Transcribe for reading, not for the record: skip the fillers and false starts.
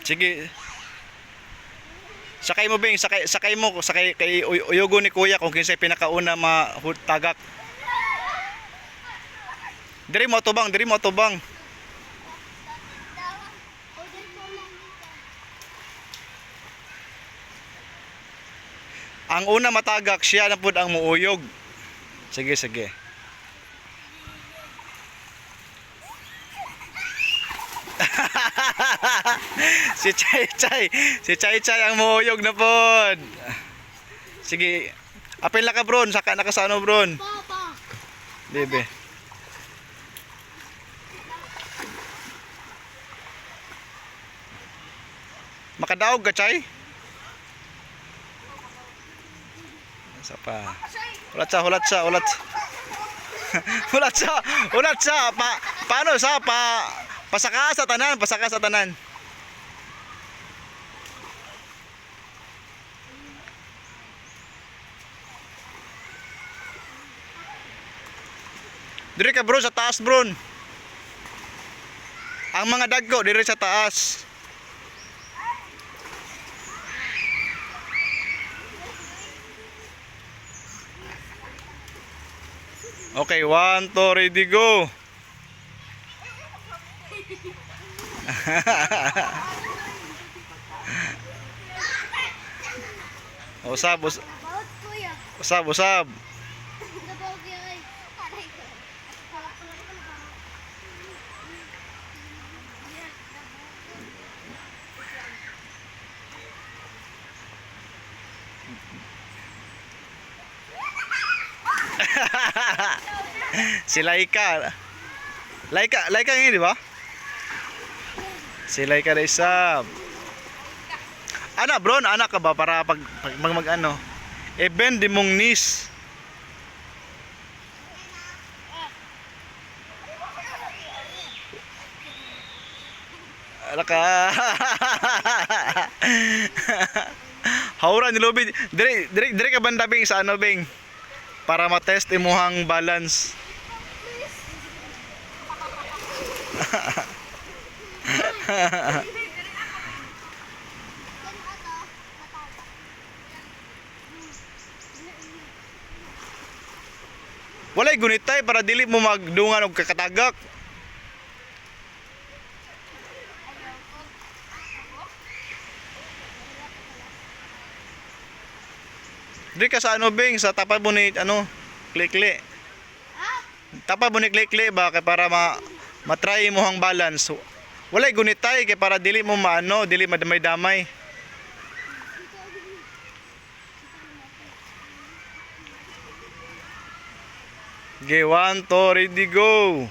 Sige. Sakay mo bing, sakay kay uyugo ni kuya kung kinsay pinakauna matagak. Diri mo tubang, diri mo tubang. Ang una matagak siya na pud ang muuyog. Sige, sige. Si Chay Chay ang muuyog na pod. Sige. Apil na ka bron, saka na ka sa ano bron. Bebe. Makadaog ka Chay? Isa pa. Ulat sa. Ulat sa. Paano sa pasaka sa tanan. Dire ka bro sa taas bro. Ang mga dagko dire sa taas. Okay, 1, 2, ready, go. Usab. Si Laika ngayon, di ba? Si Laika na isab. Anak bro, anak ka ba para pag ano? Eben di mong nis. Alaka. Haura ni Lobi. Dire ka banda bing sa ano bing? Para ma-test imuhang balance. Walay gunitay para dili mo magdungan og kakatagak. Di ka sa ano bing sa tapad mo ni ano klikli. Tapad mo ni klikli ba kay para matry mo hang balance. Walay gunitay kay para dili mo maano, dili madamay-damay. Okay, 1, 2, ready, go.